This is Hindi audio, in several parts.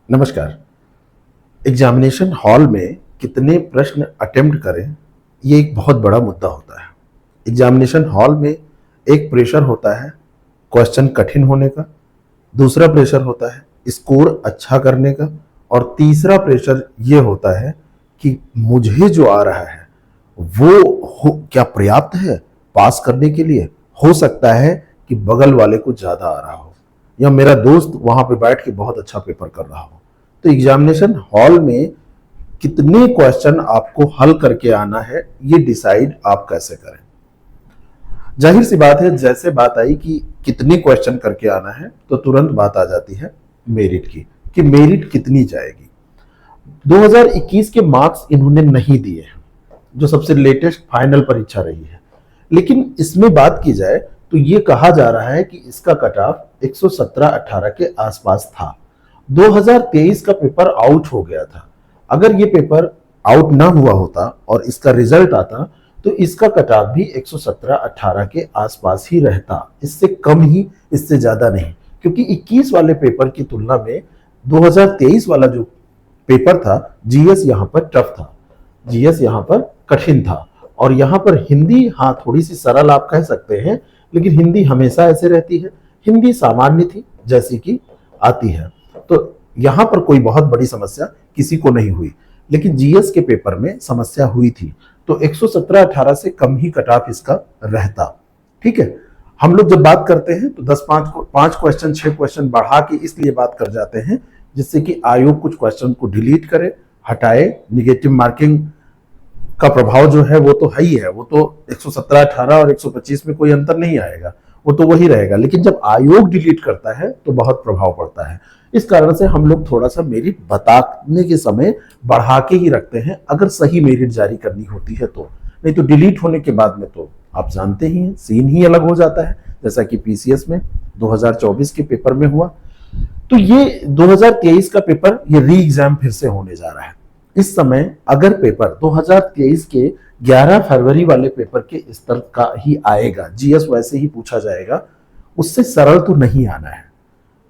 नमस्कार। एग्जामिनेशन हॉल में कितने प्रश्न अटेम्प्ट करें, ये एक बहुत बड़ा मुद्दा होता है। एग्जामिनेशन हॉल में एक प्रेशर होता है क्वेश्चन कठिन होने का, दूसरा प्रेशर होता है स्कोर अच्छा करने का, और तीसरा प्रेशर ये होता है कि मुझे जो आ रहा है क्या पर्याप्त है पास करने के लिए। हो सकता है कि बगल वाले को ज्यादा आ रहा हो, या मेरा दोस्त वहां पे बैठ के बहुत अच्छा पेपर कर रहा हो। तो एग्जामिनेशन हॉल में कितने क्वेश्चन आपको हल करके आना है, ये डिसाइड आप कैसे करें। जाहिर सी बात है, जैसे बात आई कि कितने क्वेश्चन करके आना है, तो तुरंत बात आ जाती है मेरिट की, कि मेरिट कितनी जाएगी। 2021 के मार्क्स इन्होंने नहीं दिए, जो सबसे लेटेस्ट फाइनल परीक्षा रही है। लेकिन इसमें बात की जाए तो ये कहा जा रहा है कि इसका कट ऑफ 117-18 के आसपास था। 2023 का पेपर आउट हो गया था। अगर ये पेपर आउट ना हुआ होता और इसका रिजल्ट आता, तो इसका कट ऑफ भी 117-18 के आसपास ही रहता, इससे कम ही, इससे ज्यादा नहीं। क्योंकि 21 वाले पेपर की तुलना में 2023 वाला जो पेपर था, जीएस यहां पर टफ था, जीएस यहां पर कठिन था। और यहां पर हिंदी, हाँ, थोड़ी सी सरल आप कह सकते हैं, लेकिन हिंदी हमेशा ऐसे रहती है। हिंदी सामान्य थी, जैसी कि आती है। तो यहां पर कोई बहुत बड़ी समस्या किसी को नहीं हुई, लेकिन जीएस के पेपर में समस्या हुई थी। तो 117-18 से कम ही कट ऑफ इसका रहता। ठीक है, हम लोग जब बात करते हैं तो 5 क्वेश्चन 6 क्वेश्चन बढ़ा के इसलिए बात कर जाते हैं, जिससे कि आयोग कुछ क्वेश्चन को डिलीट करे, हटाए। निगेटिव मार्किंग का प्रभाव जो है वो तो है ही है, वो तो 117-18 और 125 में कोई अंतर नहीं आएगा, वो तो वही रहेगा। लेकिन जब आयोग डिलीट करता है तो बहुत प्रभाव पड़ता है। इस कारण से हम लोग थोड़ा सा मेरिट बताने के समय बढ़ा के ही रखते हैं, अगर सही मेरिट जारी करनी होती है तो। नहीं तो डिलीट होने के बाद में तो आप जानते ही हैं, सीन ही अलग हो जाता है, जैसा कि पीसीएस में 2024 के पेपर में हुआ। तो ये 2023 का पेपर, ये री एग्जाम फिर से होने जा रहा है। इस समय अगर पेपर 2023 के 11 फरवरी वाले पेपर के स्तर का ही आएगा, जीएस वैसे ही पूछा जाएगा, उससे सरल तो नहीं आना है,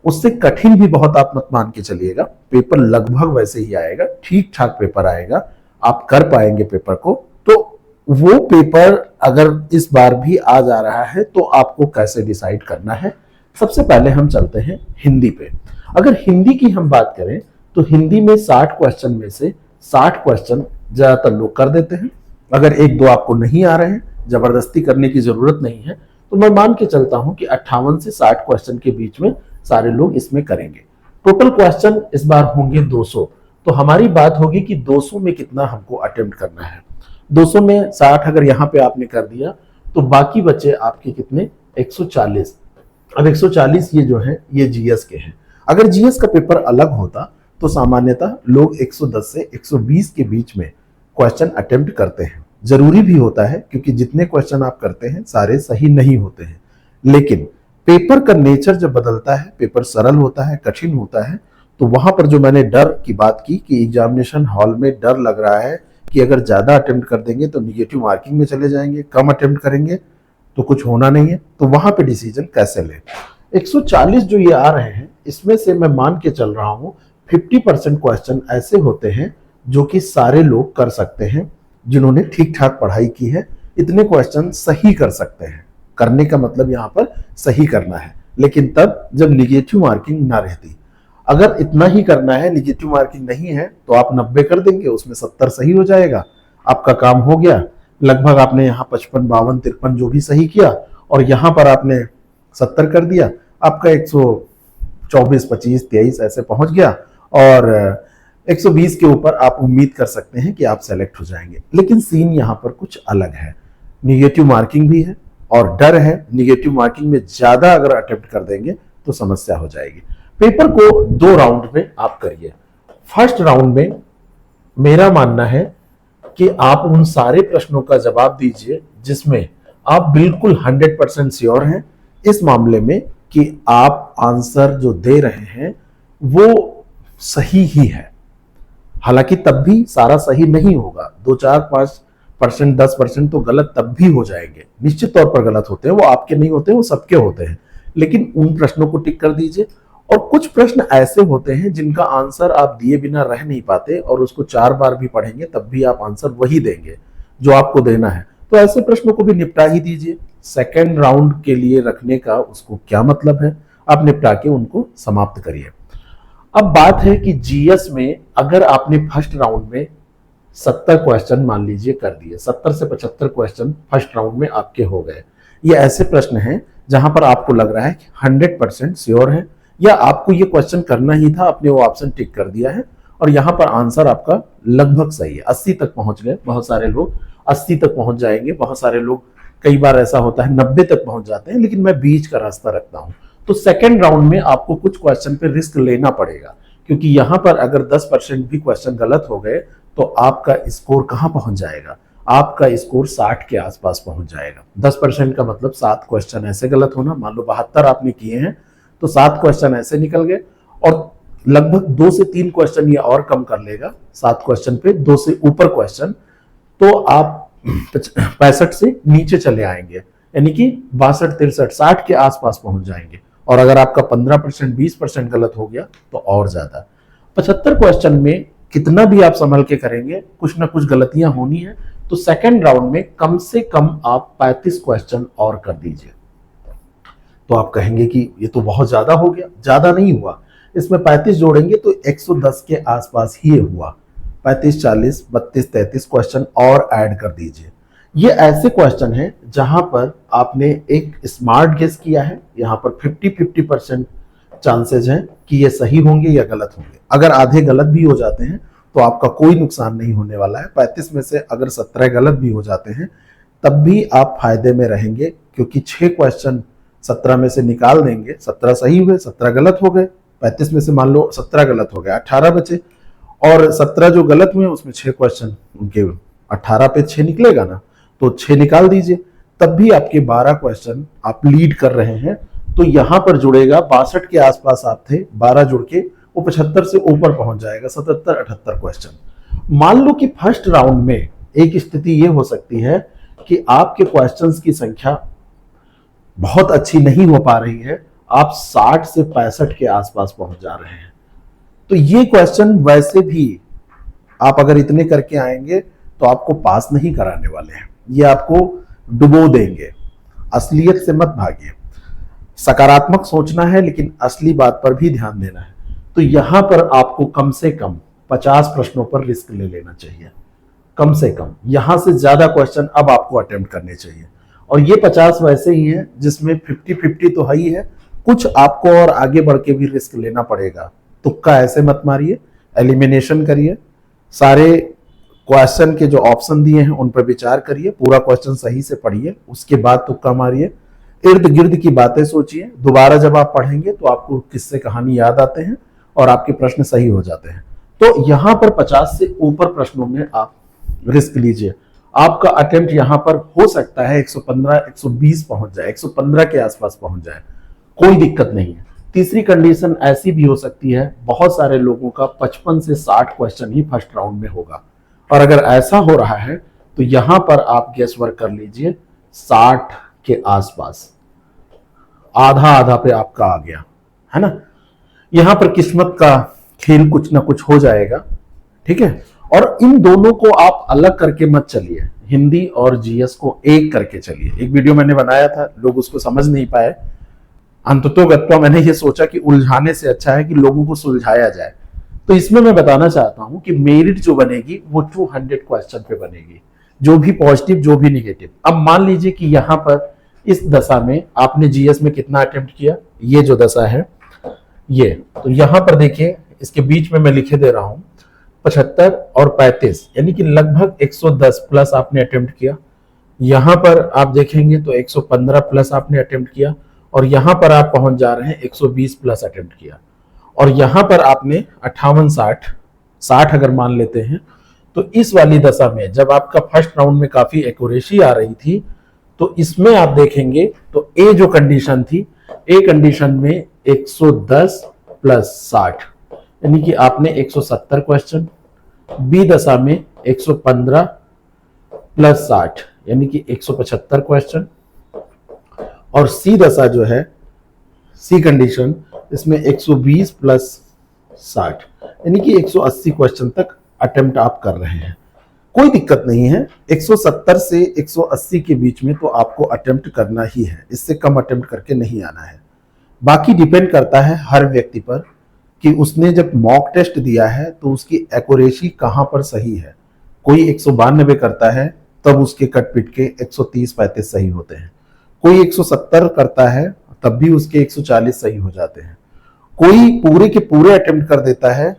उससे कठिन भी बहुत आप मत मान के चलिएगा। पेपर लगभग वैसे ही आएगा, ठीक ठाक पेपर आएगा, आप कर पाएंगे पेपर को। तो वो पेपर अगर इस बार भी आ जा रहा है, तो आपको कैसे डिसाइड करना है। सबसे पहले हम चलते हैं हिंदी पे। अगर हिंदी की हम बात करें तो हिंदी में 60 क्वेश्चन में से 60 क्वेश्चन ज्यादातर लोग कर देते हैं। अगर एक दो आपको नहीं आ रहे हैं, जबरदस्ती करने की जरूरत नहीं है, तो मैं मान के चलता हूं कि 58 से 60 क्वेश्चन के बीच में सारे लोग इसमें करेंगे। टोटल क्वेश्चन इस बार होंगे 200। तो हमारी बात होगी कि 200 में कितना हमको अटेम्प्ट करना है। 200 में 60 अगर यहां पे आपने कर दिया, तो बाकी बचे आपके कितने, 140। अब 140 ये जो है, ये जीएस के हैं। अगर जीएस का पेपर अलग होता तो सामान्यतः लोग 110 से 120 के बीच में क्वेश्चन अटेम्प्ट करते हैं। जरूरी भी होता है, क्योंकि जितने क्वेश्चन आप करते हैं सारे सही नहीं होते हैं। लेकिन पेपर का नेचर जब बदलता है, पेपर सरल होता है, कठिन होता है, तो वहां पर जो मैंने डर की बात की कि एग्जामिनेशन हॉल में डर लग रहा है कि अगर ज्यादा अटेम्प्ट कर देंगे तो निगेटिव मार्किंग में चले जाएंगे, कम अटेम्प्ट करेंगे तो कुछ होना नहीं है, तो वहां पे डिसीजन कैसे लें। 140 जो ये आ रहे हैं, इसमें से मैं मान के चल रहा हूं 50% क्वेश्चन ऐसे होते हैं जो कि सारे लोग कर सकते हैं, जिन्होंने ठीक ठाक पढ़ाई की है। इतने क्वेश्चन सही कर सकते हैं, करने का मतलब यहां पर सही करना है, लेकिन तब जब निगेटिव मार्किंग ना रहती। अगर इतना ही करना है, निगेटिव मार्किंग नहीं है, तो आप 90 कर देंगे, उसमें 70 सही हो जाएगा, आपका काम हो गया। लगभग आपने यहाँ 55, 52, 53 जो भी सही किया, और यहां पर आपने 70 कर दिया, आपका 124, 25, 23 ऐसे पहुंच गया, और 120 के ऊपर आप उम्मीद कर सकते हैं कि आप सेलेक्ट हो जाएंगे। लेकिन सीन यहां पर कुछ अलग है, निगेटिव मार्किंग भी है और डर है। निगेटिव मार्किंग में ज्यादा अगर अटेम्प्ट कर देंगे तो समस्या हो जाएगी। पेपर को 2 राउंड में आप करिए। फर्स्ट राउंड में मेरा मानना है कि आप उन सारे प्रश्नों का जवाब दीजिए जिसमें आप बिल्कुल 100% श्योर हैं इस मामले में कि आप आंसर जो दे रहे हैं वो सही ही है। हालांकि तब भी सारा सही नहीं होगा, 2, 4, 5%, 10% तो गलत तब भी हो जाएंगे, निश्चित तौर पर गलत होते हैं, वो आपके नहीं होते, वो सबके होते हैं। लेकिन उन प्रश्नों को टिक कर दीजिए, और कुछ प्रश्न ऐसे होते हैं जिनका आंसर आप दिए बिना रह नहीं पाते और उसको 4 बार भी पढ़ेंगे तब भी आप आंसर वही देंगे जो आपको देना है। तो ऐसे प्रश्नों को भी निपटा ही दीजिए। सेकेंड राउंड के लिए रखने का उसको क्या मतलब है, आप निपटा के उनको समाप्त करिए। अब बात है कि जीएस में अगर आपने फर्स्ट राउंड में 70 क्वेश्चन मान लीजिए कर दिए, 70 से 75 क्वेश्चन फर्स्ट राउंड में आपके हो गए। ये ऐसे प्रश्न हैं जहां पर आपको लग रहा है कि 100% श्योर है या आपको ये क्वेश्चन करना ही था, आपने वो ऑप्शन टिक कर दिया है और यहां पर आंसर आपका लगभग सही है। 80 तक पहुंच गए, बहुत सारे लोग 80 तक पहुंच जाएंगे, बहुत सारे लोग, कई बार ऐसा होता है 90 तक पहुंच जाते हैं, लेकिन मैं बीच का रास्ता रखता हूं। तो सेकेंड राउंड में आपको कुछ क्वेश्चन पे रिस्क लेना पड़ेगा, क्योंकि यहां पर अगर 10% भी क्वेश्चन गलत हो गए तो आपका स्कोर कहां पहुंच जाएगा, आपका स्कोर 60 के आसपास पहुंच जाएगा। 10% का मतलब 7 क्वेश्चन ऐसे गलत होना, मान लो 72 आपने किए हैं तो 7 क्वेश्चन ऐसे निकल गए और लगभग 2 से 3 क्वेश्चन ये और कम कर लेगा 7 क्वेश्चन पे, 2 से ऊपर क्वेश्चन, तो आप 65 से नीचे चले आएंगे, यानी कि 62, 63, 60 के आसपास पहुंच जाएंगे। और अगर आपका 15%, 20% गलत हो गया तो और ज्यादा। 75 क्वेश्चन में कितना भी आप संभल के करेंगे, कुछ ना कुछ गलतियां होनी है, तो सेकेंड राउंड में कम से कम आप 35 क्वेश्चन और कर दीजिए। तो आप कहेंगे कि ये तो बहुत ज्यादा हो गया, ज्यादा नहीं हुआ, इसमें 35 जोड़ेंगे तो 110 के आसपास ही हुआ। 35, 40, 32, 33 क्वेश्चन और ऐड कर दीजिए। ये ऐसे क्वेश्चन हैं जहां पर आपने एक स्मार्ट गेस किया है, यहां पर 50-50% चांसेस हैं कि ये सही होंगे या गलत होंगे। अगर आधे गलत भी हो जाते हैं तो आपका कोई नुकसान नहीं होने वाला है। 35 में से अगर 17 गलत भी हो जाते हैं तब भी आप फायदे में रहेंगे, क्योंकि 6 क्वेश्चन 17 में से निकाल देंगे, 17 सही हुए, 17 गलत हो गए। 35 में से मान लो 17 गलत हो गए, 18 बचे, और 17 जो गलत हुए उसमें 6 क्वेश्चन उनके 18 पे 6 निकलेगा ना, तो 6 निकाल दीजिए, तब भी आपके 12 क्वेश्चन आप लीड कर रहे हैं। तो यहां पर जुड़ेगा 62 के आसपास आप थे, 12 जुड़ के वो 75 से ऊपर पहुंच जाएगा, 77-78 क्वेश्चन। मान लो कि फर्स्ट राउंड में एक स्थिति ये हो सकती है कि आपके क्वेश्चंस की संख्या बहुत अच्छी नहीं हो पा रही है, आप 60 से 65 के आसपास पहुंच जा रहे हैं। तो ये क्वेश्चन वैसे भी आप अगर इतने करके आएंगे तो आपको पास नहीं कराने वाले हैं, ये आपको डुबो देंगे। असलियत से मत भागिए, सकारात्मक सोचना है लेकिन असली बात पर भी ध्यान देना है। तो यहां पर आपको कम से कम 50 प्रश्नों पर रिस्क ले लेना चाहिए, कम से कम। यहां से ज्यादा क्वेश्चन अब आपको अटेम्प्ट करने चाहिए, और ये 50 वैसे ही हैं जिसमें 50-50 तो है ही है, कुछ आपको और आगे बढ़ के भी रिस्क लेना पड़ेगा। तुक्का ऐसे मत मारिए, एलिमिनेशन करिए, सारे क्वेश्चन के जो ऑप्शन दिए हैं उन पर विचार करिए, पूरा क्वेश्चन सही से पढ़िए, उसके बाद तुक्का मारिए, इर्द गिर्द की बातें सोचिए। दोबारा जब आप पढ़ेंगे तो आपको किस्से कहानी याद आते हैं और आपके प्रश्न सही हो जाते हैं। तो यहां पर 50 से ऊपर प्रश्नों में आप रिस्क लीजिए। आपका अटेम्प्ट यहां पर हो सकता है 115, 120 पहुंच जाए, 115 के आसपास पहुंच जाए, कोई दिक्कत नहीं है। तीसरी कंडीशन ऐसी भी हो सकती है, बहुत सारे लोगों का 55 से 60 क्वेश्चन ही फर्स्ट राउंड में होगा, और अगर ऐसा हो रहा है तो यहां पर आप गेस वर्क कर लीजिए 60 के आसपास, आधा आधा पे आपका आ गया है ना। यहां पर किस्मत का खेल कुछ ना कुछ हो जाएगा, ठीक है। और इन दोनों को आप अलग करके मत चलिए, हिंदी और जीएस को एक करके चलिए। एक वीडियो मैंने बनाया था, लोग उसको समझ नहीं पाए, अंततोगत्वा मैंने ये सोचा कि उलझाने से अच्छा है कि लोगों को सुलझाया जाए। तो इसमें मैं बताना चाहता हूं कि मेरिट जो बनेगी वो 200 क्वेश्चन पे बनेगी, जो भी पॉजिटिव जो भी निगेटिव। अब मान लीजिए कि यहां पर इस दशा में आपने जीएस में कितना अटेम्प्ट किया, ये जो दशा है ये, तो यहां पर देखिए इसके बीच में मैं लिखे दे रहा हूं 75 और 35, यानी कि लगभग 110 प्लस आपने अटेम्प्ट किया। यहां पर आप देखेंगे तो 115 प्लस आपने अटेम्प्ट किया, और यहां पर आप पहुंच जा रहे हैं 120 प्लस अटेम्प्ट किया, और यहां पर आपने 58, 60 अगर मान लेते हैं, तो इस वाली दशा में जब आपका फर्स्ट राउंड में काफी एक्यूरेसी आ रही थी, तो इसमें आप देखेंगे तो ए जो कंडीशन थी, ए कंडीशन में 110 प्लस 60, यानी कि आपने 170 क्वेश्चन, बी दशा में 115 प्लस 60 यानी कि 175 क्वेश्चन, और सी दशा जो है, सी कंडीशन इसमें 120 प्लस 60 यानी कि 180 क्वेश्चन तक अटेम्प्ट आप कर रहे हैं। कोई दिक्कत नहीं है, 170 से 180 के बीच में तो आपको अटेम्प्ट करना ही है, इससे कम अटेम्प्ट करके नहीं आना है। बाकी डिपेंड करता है हर व्यक्ति पर कि उसने जब मॉक टेस्ट दिया है तो उसकी एक्यूरेसी कहां पर सही है। कोई 192 करता है तब उसके कट पिट के 130-35 सही होते हैं, कोई 170 करता है तब भी उसके 140 सही हो जाते हैं, कोई पूरे के पूरे अटेम्प्ट कर देता है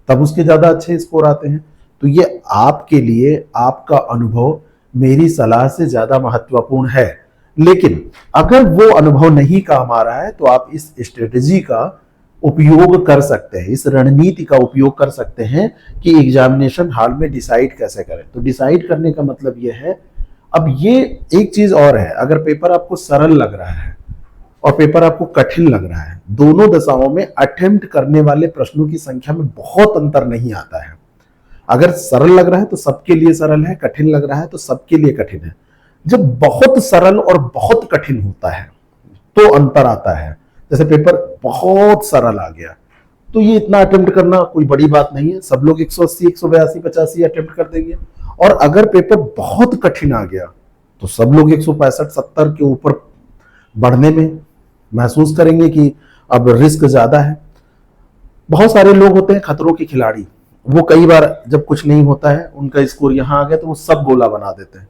तब उसके ज्यादा अच्छे स्कोर आते हैं। तो ये आपके लिए आपका अनुभव मेरी सलाह से ज्यादा महत्वपूर्ण है। लेकिन अगर वो अनुभव नहीं काम आ रहा है तो आप इस स्ट्रेटेजी का उपयोग कर सकते हैं, इस रणनीति का उपयोग कर सकते हैं कि एग्जामिनेशन हॉल में डिसाइड कैसे करें। तो डिसाइड करने का मतलब ये है, अब ये एक चीज और है, अगर पेपर आपको सरल लग रहा है और पेपर आपको कठिन लग रहा है, दोनों दशाओं में अटेम्प्ट करने वाले प्रश्नों की संख्या में बहुत अंतर नहीं आता है। अगर सरल लग रहा है तो सबके लिए सरल है, कठिन लग रहा है तो सबके लिए कठिन है। जब बहुत सरल और बहुत कठिन होता है तो अंतर आता है। जैसे पेपर बहुत सरल आ गया तो ये इतना अटेम्प्ट करना कोई बड़ी बात नहीं है, सब लोग 180, 182, 85 अटेम्प्ट कर देंगे। और अगर पेपर बहुत कठिन आ गया तो सब लोग 165, 70 के ऊपर बढ़ने में महसूस करेंगे कि अब रिस्क ज्यादा है। बहुत सारे लोग होते हैं खतरों के खिलाड़ी, वो कई बार जब कुछ नहीं होता है उनका स्कोर यहाँ आ गया तो वो सब गोला बना देते हैं।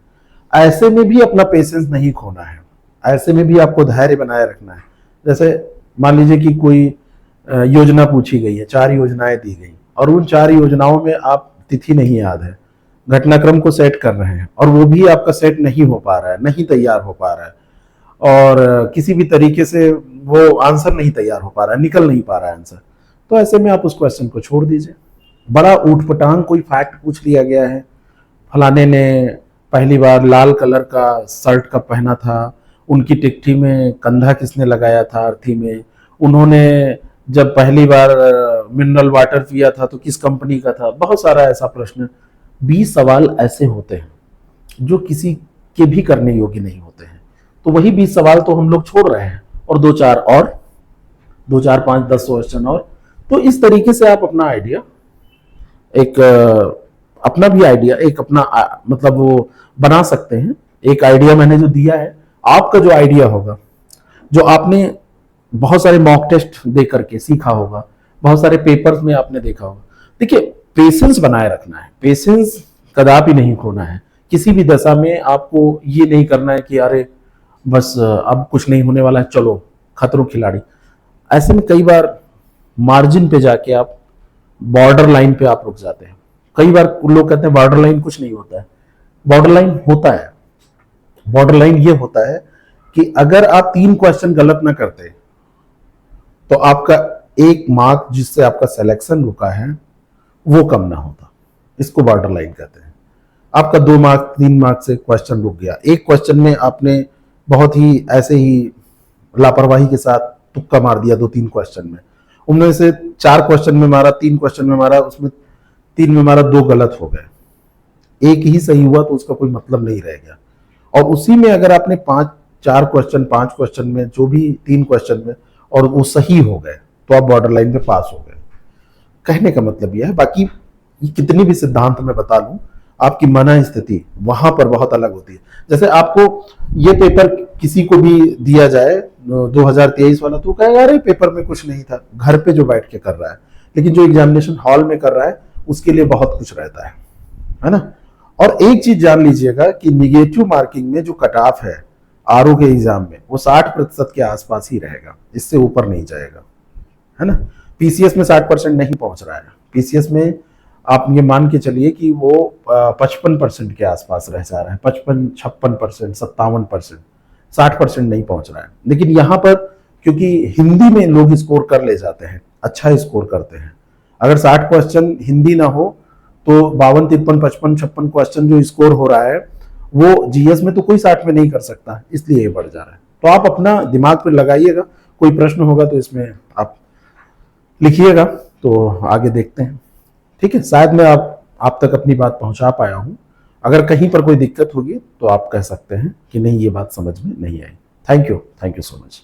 ऐसे में भी अपना पेशेंस नहीं खोना है, ऐसे में भी आपको धैर्य बनाए रखना है। जैसे मान लीजिए कि कोई योजना पूछी गई है, 4 योजनाएं दी गई और उन 4 योजनाओं में आप तिथि नहीं याद है, घटनाक्रम को सेट कर रहे हैं और वो भी आपका सेट नहीं हो पा रहा है, नहीं तैयार हो पा रहा है और किसी भी तरीके से वो आंसर नहीं तैयार हो पा रहा है, निकल नहीं पा रहा है आंसर, तो ऐसे में आप उस क्वेश्चन को छोड़ दीजिए। बड़ा ऊटपटांग कोई फैक्ट पूछ लिया गया है, फलाने ने पहली बार लाल कलर का शर्ट कब पहना था, उनकी टिकठी में कंधा किसने लगाया था अर्थी में, उन्होंने जब पहली बार मिनरल वाटर पिया था तो किस कंपनी का था। बहुत सारा ऐसा प्रश्न, 20 सवाल ऐसे होते हैं जो किसी के भी करने योग्य नहीं होते हैं। तो वही 20 सवाल तो हम लोग छोड़ रहे हैं और 2 4 5 10 क्वेश्चन और। तो इस तरीके से आप अपना आइडिया एक अपना भी आइडिया एक अपना मतलब वो बना सकते हैं। एक आइडिया मैंने जो दिया है, आपका जो आइडिया होगा, जो आपने बहुत सारे मॉक टेस्ट दे करके सीखा होगा, बहुत सारे पेपर्स में आपने देखा होगा। देखिए, पेशेंस बनाए रखना है, पेशेंस कदापि नहीं खोना है। किसी भी दशा में आपको ये नहीं करना है कि अरे बस अब कुछ नहीं होने वाला है, चलो खतरों खिलाड़ी। ऐसे में कई बार मार्जिन पे जाके आप बॉर्डर लाइन पे आप रुक जाते हैं। कई बार लोग कहते हैं बॉर्डर लाइन कुछ नहीं होता है, बॉर्डर लाइन होता है। बॉर्डर लाइन ये होता है कि अगर आप 3 क्वेश्चन गलत ना करते तो आपका 1 मार्क जिससे आपका सिलेक्शन रुका है वो कम ना होता, इसको बॉर्डर लाइन कहते हैं। आपका 2 मार्क 3 मार्क से क्वेश्चन रुक गया, एक क्वेश्चन में आपने बहुत ही ऐसे ही लापरवाही के साथ तुक्का मार दिया 2-3 क्वेश्चन में, उनमें से 4 क्वेश्चन में मारा, 3 क्वेश्चन में मारा, उसमें 3 में मारा, 2 गलत हो गए, 1 ही सही हुआ तो उसका कोई मतलब नहीं रह गया। और उसी में अगर आपने 4 क्वेश्चन 5 क्वेश्चन में जो भी 3 क्वेश्चन में और वो सही हो गए तो आप बॉर्डर लाइन पे पास हो गए। कहने का मतलब यह है। बाकी कितनी भी सिद्धांत में बता लूं, आपकी मन स्थिति वहां पर बहुत अलग होती है। जैसे आपको ये पेपर किसी को भी दिया जाए 2023 वाला, तो कहेगा अरे पेपर में कुछ नहीं था, घर पे जो बैठ के कर रहा है। लेकिन जो एग्जामिनेशन हॉल में कर रहा है उसके लिए बहुत कुछ रहता है ना। और एक चीज जान लीजिएगा कि निगेटिव मार्किंग में जो कट ऑफ है आरओ के एग्जाम में वो 60% के आसपास ही रहेगा, इससे ऊपर नहीं जाएगा, है ना। पीसीएस में 60% नहीं पहुंच रहा है, पीसीएस में आप ये मान के चलिए कि वो 55% के आसपास रह जा रहा है, 55, 56%, 57%, 60% नहीं पहुंच रहा है। लेकिन यहाँ पर क्योंकि हिंदी में लोग स्कोर कर ले जाते हैं, अच्छा स्कोर करते हैं। अगर 60 क्वेश्चन हिंदी ना हो तो 52, 53, 55, 56 क्वेश्चन जो स्कोर हो रहा है वो जीएस में तो कोई 60 में नहीं कर सकता, इसलिए ये बढ़ जा रहा है। तो आप अपना दिमाग पर लगाइएगा, कोई प्रश्न होगा तो इसमें आप लिखिएगा, तो आगे देखते हैं। ठीक है, शायद मैं आप तक अपनी बात पहुंचा पाया हूं। अगर कहीं पर कोई दिक्कत होगी तो आप कह सकते हैं कि नहीं ये बात समझ में नहीं आई। Thank you so much.